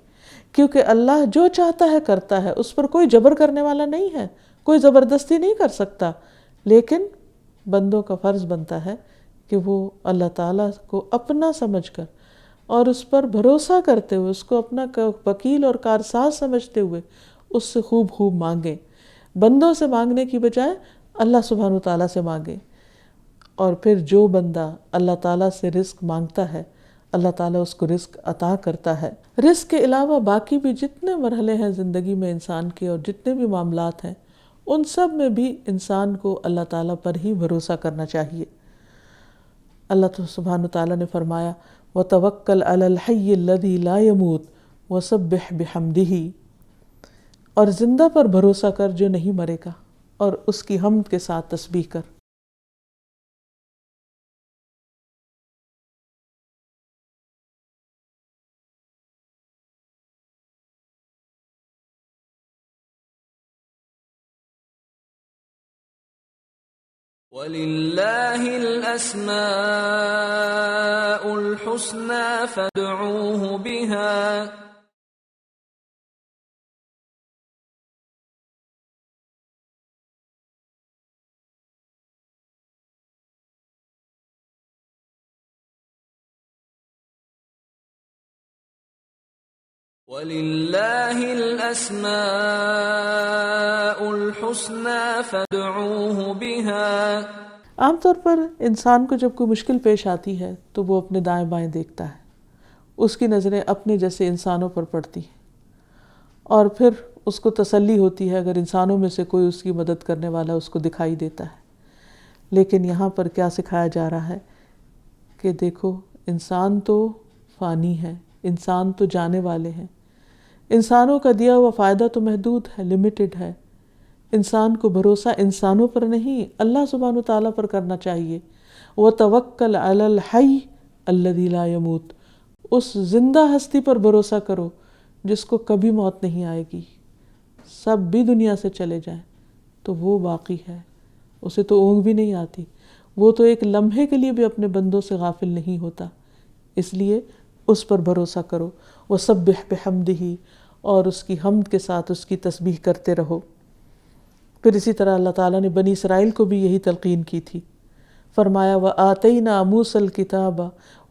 کیونکہ اللہ جو چاہتا ہے کرتا ہے، اس پر کوئی جبر کرنے والا نہیں ہے، کوئی زبردستی نہیں کر سکتا، لیکن بندوں کا فرض بنتا ہے کہ وہ اللہ تعالیٰ کو اپنا سمجھ کر اور اس پر بھروسہ کرتے ہوئے، اس کو اپنا وکیل اور کارساز سمجھتے ہوئے اس سے خوب مانگیں، بندوں سے مانگنے کی بجائے اللہ سبحانہ وتعالیٰ سے مانگیں۔ اور پھر جو بندہ اللہ تعالیٰ سے رزق مانگتا ہے اللہ تعالیٰ اس کو رزق عطا کرتا ہے۔ رزق کے علاوہ باقی بھی جتنے مرحلے ہیں زندگی میں انسان کے اور جتنے بھی معاملات ہیں، ان سب میں بھی انسان کو اللہ تعالیٰ پر ہی بھروسہ کرنا چاہیے۔ اللہ سبحانہ تعالیٰ نے فرمایا وَتَوَكَّلْ عَلَى الْحَيِّ الَّذِي لَا يَمُوتُ وَسَبِّحْ بِحَمْدِهِ، اور زندہ پر بھروسہ کر جو نہیں مرے گا، اور اس کی حمد کے ساتھ تسبیح کر۔ وَلِلَّهِ الْأَسْمَاءُ الْحُسْنَى فَادْعُوهُ بِهَا وَلِلَّهِ الْأَسْمَاءُ الْحُسْنَى فَادْعُوهُ بِهَا۔ عام طور پر انسان کو جب کوئی مشکل پیش آتی ہے تو وہ اپنے دائیں بائیں دیکھتا ہے، اس کی نظریں اپنے جیسے انسانوں پر پڑتی ہیں، اور پھر اس کو تسلی ہوتی ہے اگر انسانوں میں سے کوئی اس کی مدد کرنے والا اس کو دکھائی دیتا ہے۔ لیکن یہاں پر کیا سکھایا جا رہا ہے کہ دیکھو، انسان تو فانی ہے، انسان تو جانے والے ہیں، انسانوں کا دیا ہوا فائدہ تو محدود ہے، لمیٹڈ ہے۔ انسان کو بھروسہ انسانوں پر نہیں، اللہ سبحانہ وتعالیٰ پر کرنا چاہیے۔ وَتَوَكَّلْ عَلَى الْحَيِّ الَّذِي لَا يَمُوتُ، اس زندہ ہستی پر بھروسہ کرو جس کو کبھی موت نہیں آئے گی، سب بھی دنیا سے چلے جائیں تو وہ باقی ہے، اسے تو اونگ بھی نہیں آتی، وہ تو ایک لمحے کے لیے بھی اپنے بندوں سے غافل نہیں ہوتا، اس لیے اس پر بھروسہ کرو۔ وَسَبِّحْ بِحَمْدِهِ، اور اس کی حمد کے ساتھ اس کی تسبیح کرتے رہو۔ پھر اسی طرح اللہ تعالیٰ نے بنی اسرائیل کو بھی یہی تلقین کی تھی، فرمایا وَآتَيْنَا مُوسَى الْكِتَابَ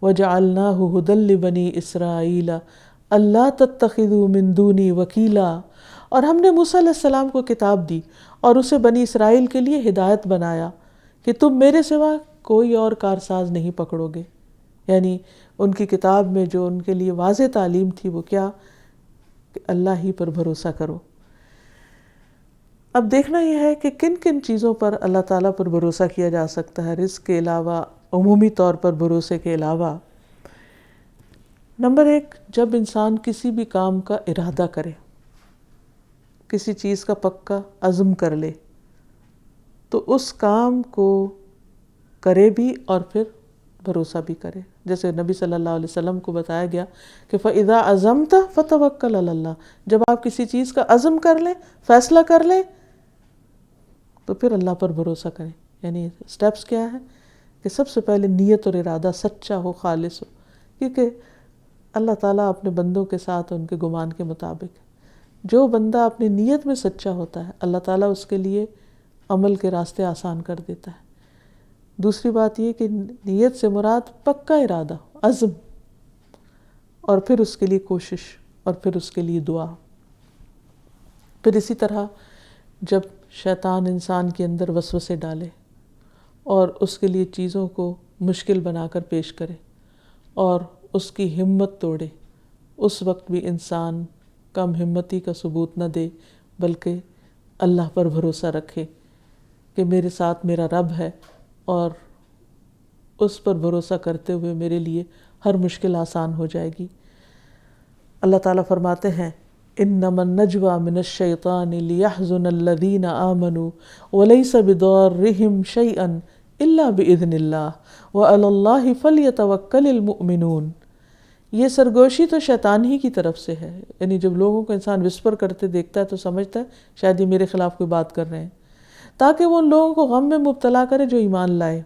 وَجَعَلْنَاهُ هُدًى لِبَنِي إِسْرَائِيلَ أَلَّا تَتَّخِذُوا مِن دُونِي وَكِيلًا، اور ہم نے موسیٰ علیہ السلام کو کتاب دی اور اسے بنی اسرائیل کے لیے ہدایت بنایا کہ تم میرے سوا کوئی اور کارساز نہیں پکڑو گے۔ یعنی ان کی کتاب میں جو ان کے لیے واضح تعلیم تھی وہ کیا، کہ اللہ ہی پر بھروسہ کرو۔ اب دیکھنا یہ ہے کہ کن کن چیزوں پر اللہ تعالیٰ پر بھروسہ کیا جا سکتا ہے رزق کے علاوہ، عمومی طور پر بھروسے کے علاوہ۔ نمبر 1، جب انسان کسی بھی کام کا ارادہ کرے، کسی چیز کا پکا عزم کر لے، تو اس کام کو کرے بھی اور پھر بھروسہ بھی کرے۔ جیسے نبی صلی اللہ علیہ وسلم کو بتایا گیا کہ فَإِذَا عَزَمْتَ فَتَوَكَّلْ عَلَى اللَّهِ، جب آپ کسی چیز کا عزم کر لیں، فیصلہ کر لیں، تو پھر اللہ پر بھروسہ کریں۔ یعنی سٹیپس کیا ہے کہ سب سے پہلے نیت اور ارادہ سچا ہو، خالص ہو، کیونکہ اللہ تعالیٰ اپنے بندوں کے ساتھ ان کے گمان کے مطابق، جو بندہ اپنی نیت میں سچا ہوتا ہے اللہ تعالیٰ اس کے لیے عمل کے راستے آسان کر دیتا ہے۔ دوسری بات یہ کہ نیت سے مراد پکا ارادہ، عزم، اور پھر اس کے لیے کوشش، اور پھر اس کے لیے دعا۔ پھر اسی طرح جب شیطان انسان کے اندر وسوسے ڈالے اور اس کے لیے چیزوں کو مشکل بنا کر پیش کرے اور اس کی ہمت توڑے، اس وقت بھی انسان کم ہمتی کا ثبوت نہ دے، بلکہ اللہ پر بھروسہ رکھے کہ میرے ساتھ میرا رب ہے، اور اس پر بھروسہ کرتے ہوئے میرے لیے ہر مشکل آسان ہو جائے گی۔ اللہ تعالیٰ فرماتے ہیں انما النجوى من الشیطان لیحزن الذین آمنوا وليس بضارهم شیئا الا باذن اللہ وعلی اللہ فلیتوکل المؤمنون۔ یہ سرگوشی تو شیطان ہی کی طرف سے ہے، یعنی جب لوگوں کو انسان وسپر کرتے دیکھتا ہے تو سمجھتا ہے شاید یہ میرے خلاف کوئی بات کر رہے ہیں، تاکہ وہ ان لوگوں کو غم میں مبتلا کرے جو ایمان لائے،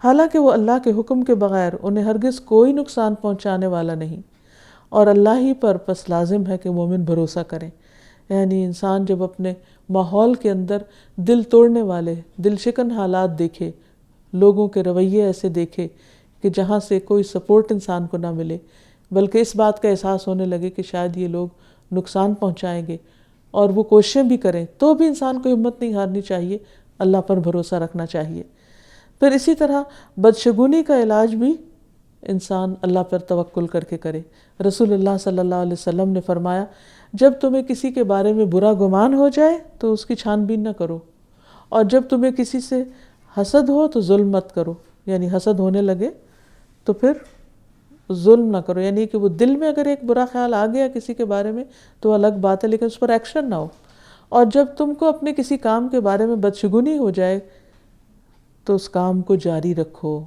حالانکہ وہ اللہ کے حکم کے بغیر انہیں ہرگز کوئی نقصان پہنچانے والا نہیں، اور اللہ ہی پر پس لازم ہے کہ مومن بھروسہ کریں۔ یعنی انسان جب اپنے ماحول کے اندر دل توڑنے والے، دل شکن حالات دیکھے، لوگوں کے رویے ایسے دیکھے کہ جہاں سے کوئی سپورٹ انسان کو نہ ملے، بلکہ اس بات کا احساس ہونے لگے کہ شاید یہ لوگ نقصان پہنچائیں گے، اور وہ کوششیں بھی کریں، تو بھی انسان کو ہمت نہیں ہارنی چاہیے، اللہ پر بھروسہ رکھنا چاہیے۔ پھر اسی طرح بدشگونی کا علاج بھی انسان اللہ پر توکل کر کے کرے۔ رسول اللہ صلی اللہ علیہ وسلم نے فرمایا جب تمہیں کسی کے بارے میں برا گمان ہو جائے تو اس کی چھان بین نہ کرو، اور جب تمہیں کسی سے حسد ہو تو ظلم مت کرو، یعنی حسد ہونے لگے تو پھر ظلم نہ کرو، یعنی کہ وہ دل میں اگر ایک برا خیال آ گیا کسی کے بارے میں تو الگ بات ہے، لیکن اس پر ایکشن نہ ہو۔ اور جب تم کو اپنے کسی کام کے بارے میں بدشگونی ہو جائے تو اس کام کو جاری رکھو۔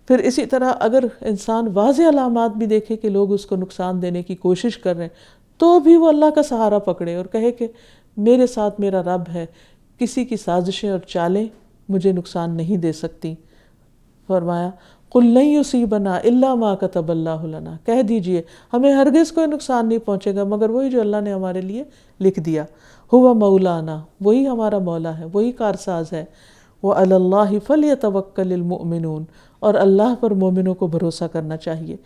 پھر اسی طرح اگر انسان واضح علامات بھی دیکھے کہ لوگ اس کو نقصان دینے کی کوشش کر رہے ہیں تو بھی وہ اللہ کا سہارا پکڑے اور کہے کہ میرے ساتھ میرا رب ہے، کسی کی سازشیں اور چالیں مجھے نقصان نہیں دے سکتی۔ فرمایا قُلْ لَن يُصِيبَنَا إِلَّا مَا كَتَبَ اللَّهُ لَنَا، کہہ دیجئے ہمیں ہرگز کوئی نقصان نہیں پہنچے گا مگر وہی جو اللہ نے ہمارے لیے لکھ دیا۔ هُوَ مَوْلَانَا، وہی ہمارا مولا ہے، وہی کارساز ہے۔ وَعَلَى اللَّهِ فَلْيَتَوَكَّلِ الْمُؤْمِنُونَ، اور اللہ پر مومنوں کو بھروسہ کرنا چاہیے۔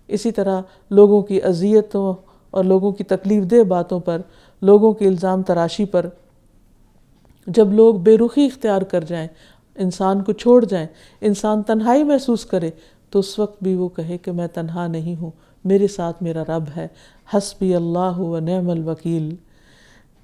اسی طرح لوگوں کی اذیتوں اور لوگوں کی تکلیف دہ باتوں پر، لوگوں کی الزام تراشی پر جب لوگ بے رخی اختیار کر جائیں، انسان کو چھوڑ جائیں، انسان تنہائی محسوس کرے تو اس وقت بھی وہ کہے کہ میں تنہا نہیں ہوں، میرے ساتھ میرا رب ہے، حسبی اللہ و نعم الوکیل۔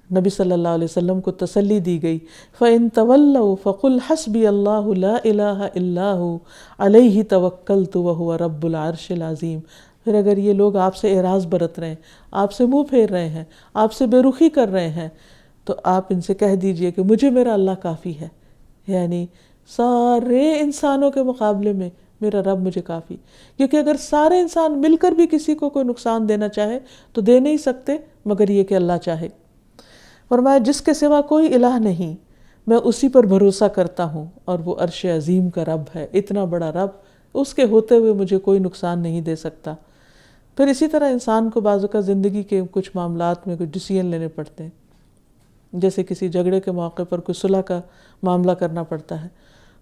نبی صلی اللہ علیہ وسلم کو تسلی دی گئی، فَإِن تَوَلَّوْا فَقُلْ حَسْبِيَ اللَّهُ لَا إِلَٰهَ إِلَّا هُوَ عَلَيْهِ تَوَكَّلْتُ وَهُوَ رَبُّ الْعَرْشِ الْعَظِيمِ۔ پھر اگر یہ لوگ آپ سے اعراض برت رہے ہیں، آپ سے منہ پھیر رہے ہیں، آپ سے بے رخی کر رہے ہیں، تو آپ ان سے کہہ دیجئے کہ مجھے میرا اللہ کافی ہے، یعنی سارے انسانوں کے مقابلے میں میرا رب مجھے کافی، کیونکہ اگر سارے انسان مل کر بھی کسی کو کوئی نقصان دینا چاہے تو دے نہیں سکتے مگر یہ کہ اللہ چاہے۔ فرمایا جس کے سوا کوئی الہ نہیں، میں اسی پر بھروسہ کرتا ہوں، اور وہ عرش عظیم کا رب ہے، اتنا بڑا رب، اس کے ہوتے ہوئے مجھے کوئی نقصان نہیں دے سکتا۔ پھر اسی طرح انسان کو بعض اوقات زندگی کے کچھ معاملات میں کچھ ڈیسیژن لینے پڑتے ہیں، جیسے کسی جھگڑے کے موقع پر کوئی صلح کا معاملہ کرنا پڑتا ہے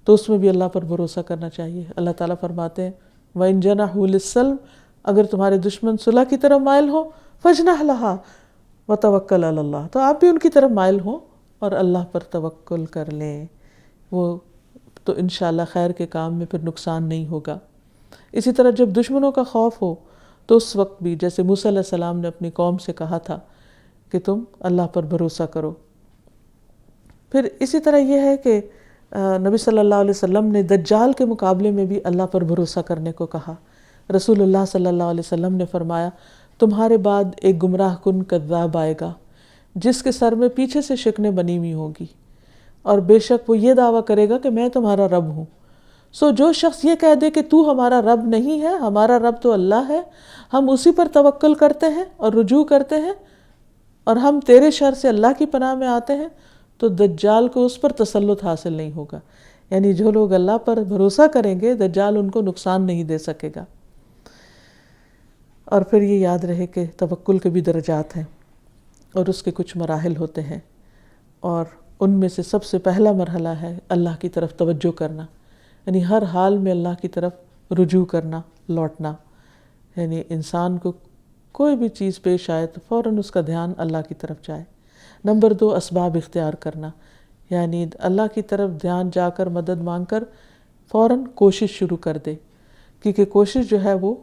تو اس میں بھی اللہ پر بھروسہ کرنا چاہیے۔ اللہ تعالیٰ فرماتے ہیں وَإِن جَنَحُوا لِلسَّلْمِ، اگر تمہارے دشمن صلح کی طرف مائل ہو فَاجْنَحْ لَهَا وَتَوَكَّلْ عَلَى اللَّهِ، تو آپ بھی ان کی طرف مائل ہوں اور اللہ پر توکل کر لیں، وہ تو انشاءاللہ خیر کے کام میں پھر نقصان نہیں ہوگا۔ اسی طرح جب دشمنوں کا خوف ہو تو اس وقت بھی جیسے موسیٰ علیہ السلام نے اپنی قوم سے کہا تھا کہ تم اللہ پر بھروسہ کرو۔ پھر اسی طرح یہ ہے کہ نبی صلی اللہ علیہ وسلم نے دجال کے مقابلے میں بھی اللہ پر بھروسہ کرنے کو کہا۔ رسول اللہ صلی اللہ علیہ وسلم نے فرمایا تمہارے بعد ایک گمراہ کن کذاب آئے گا جس کے سر میں پیچھے سے شکنیں بنی ہوئی ہوں گی، اور بے شک وہ یہ دعویٰ کرے گا کہ میں تمہارا رب ہوں۔ سو جو شخص یہ کہہ دے کہ تو ہمارا رب نہیں ہے، ہمارا رب تو اللہ ہے، ہم اسی پر توکل کرتے ہیں اور رجوع کرتے ہیں، اور ہم تیرے شر سے اللہ کی پناہ میں آتے ہیں، تو دجال کو اس پر تسلط حاصل نہیں ہوگا۔ یعنی جو لوگ اللہ پر بھروسہ کریں گے دجال ان کو نقصان نہیں دے سکے گا۔ اور پھر یہ یاد رہے کہ توکل کے بھی درجات ہیں اور اس کے کچھ مراحل ہوتے ہیں، اور ان میں سے سب سے پہلا مرحلہ ہے اللہ کی طرف توجہ کرنا، یعنی ہر حال میں اللہ کی طرف رجوع کرنا، لوٹنا، یعنی انسان کو کوئی بھی چیز پیش آئے تو فوراً اس کا دھیان اللہ کی طرف جائے۔ نمبر 2 اسباب اختیار کرنا، یعنی اللہ کی طرف دھیان جا کر مدد مانگ کر فوراً کوشش شروع کر دے، کیونکہ کوشش جو ہے وہ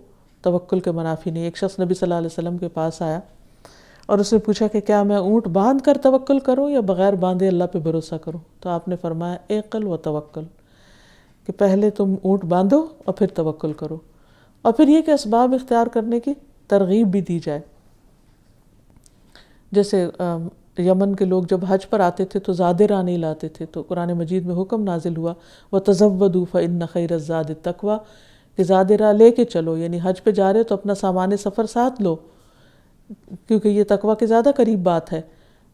توکل کے منافی نہیں۔ ایک شخص نبی صلی اللہ علیہ وسلم کے پاس آیا اور اس نے پوچھا کہ کیا میں اونٹ باندھ کر توکل کروں یا بغیر باندھے اللہ پہ بھروسہ کروں؟ تو آپ نے فرمایا اعقل و توکل، کہ پہلے تم اونٹ باندھو اور پھر توکل کرو، اور پھر یہ کہ اسباب اختیار کرنے کی ترغیب بھی دی جائے۔ جیسے یمن کے لوگ جب حج پر آتے تھے تو زاد راہ نہیں لاتے تھے، تو قرآن مجید میں حکم نازل ہوا وَتَزَوَّدُوا فَإِنَّ خَيْرَ الزَّادِ التَّقْوَىٰ، کہ زاد راہ لے کے چلو، یعنی حج پہ جا رہے تو اپنا سامان سفر ساتھ لو، کیونکہ یہ تقویٰ کے زیادہ قریب بات ہے۔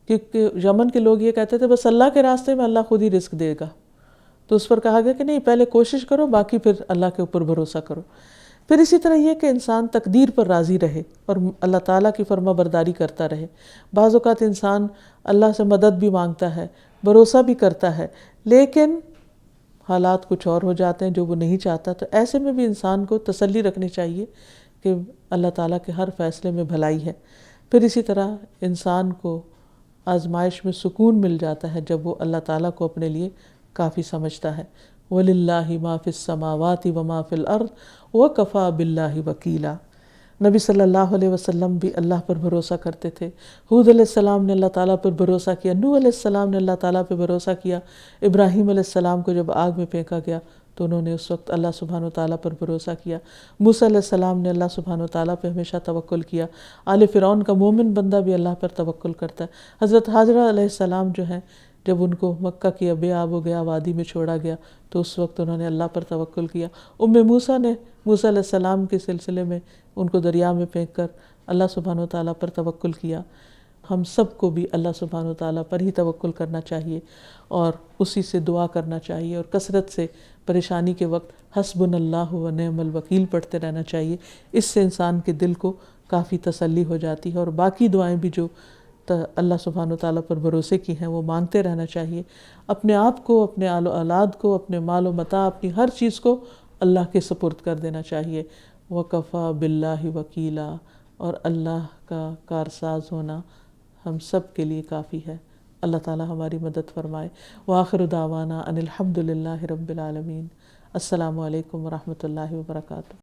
کیونکہ یمن کے لوگ یہ کہتے تھے بس اللہ کے راستے میں اللہ خود ہی رزق دے گا، تو اس پر کہا گیا کہ نہیں، پہلے کوشش کرو، باقی پھر اللہ کے اوپر بھروسہ کرو۔ پھر اسی طرح یہ کہ انسان تقدیر پر راضی رہے اور اللہ تعالیٰ کی فرما برداری کرتا رہے۔ بعض اوقات انسان اللہ سے مدد بھی مانگتا ہے، بھروسہ بھی کرتا ہے، لیکن حالات کچھ اور ہو جاتے ہیں جو وہ نہیں چاہتا، تو ایسے میں بھی انسان کو تسلی رکھنی چاہیے کہ اللہ تعالیٰ کے ہر فیصلے میں بھلائی ہے۔ پھر اسی طرح انسان کو آزمائش میں سکون مل جاتا ہے جب وہ اللہ تعالیٰ کو اپنے لیے کافی سمجھتا ہے۔ وَلِلَّهِ مَا فِي السَّمَاوَاتِ وَمَا فِي الْأَرْضِ وَكَفَى بِاللَّهِ وَكِيلًا۔ نبی صلی اللہ علیہ وسلم بھی اللہ پر بھروسہ کرتے تھے۔ ہود علیہ السلام نے اللہ تعالیٰ پر بھروسہ کیا، نوح علیہ السلام نے اللہ تعالیٰ پہ بھروسہ کیا، ابراہیم علیہ السلام کو جب آگ میں پھینکا گیا تو انہوں نے اس وقت اللہ سبحانہ وتعالیٰ پر بھروسہ کیا۔ موسیٰ علیہ السلام نے اللہ سبحانہ وتعالیٰ پہ ہمیشہ توکل کیا۔ آل فرعون کا مومن بندہ بھی اللہ پر توکل کرتا ہے۔ حضرت حاجرہ علیہ السلام جو ہیں، جب ان کو مکہ کی بے آب و گیا وادی میں چھوڑا گیا تو اس وقت انہوں نے اللہ پر توکل کیا۔ موسیٰ نے موسیٰ علیہ السلام کے سلسلے میں ان کو دریا میں پھینک کر اللہ سبحانہ وتعالیٰ پر توکل کیا۔ ہم سب کو بھی اللہ سبحانہ وتعالیٰ پر ہی توکل کرنا چاہیے اور اسی سے دعا کرنا چاہیے، اور کثرت سے پریشانی کے وقت حسبنا اللہ و نعم الوکیل پڑھتے رہنا چاہیے۔ اس سے انسان کے دل کو کافی تسلی ہو جاتی ہے، اور باقی دعائیں بھی جو اللہ سبحانہ وتعالیٰ پر بھروسے کی ہیں وہ مانگتے رہنا چاہیے۔ اپنے آپ کو، اپنے آل و اولاد کو، اپنے مال و متاع، اپنی ہر چیز کو اللہ کے سپرد کر دینا چاہیے۔ وَكَفَى بِاللَّهِ وَكِيلًا، اور اللہ کا کارساز ہونا ہم سب کے لیے کافی ہے۔ اللہ تعالیٰ ہماری مدد فرمائے۔ وآخر دعوانا ان الحمد للہ رب العالمین۔ السلام علیکم ورحمۃ اللہ وبرکاتہ۔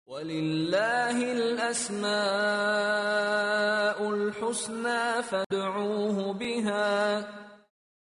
وَلِلَّهِ الْأَسْمَاءُ الْحُسْنَى فَادْعُوهُ بِهَا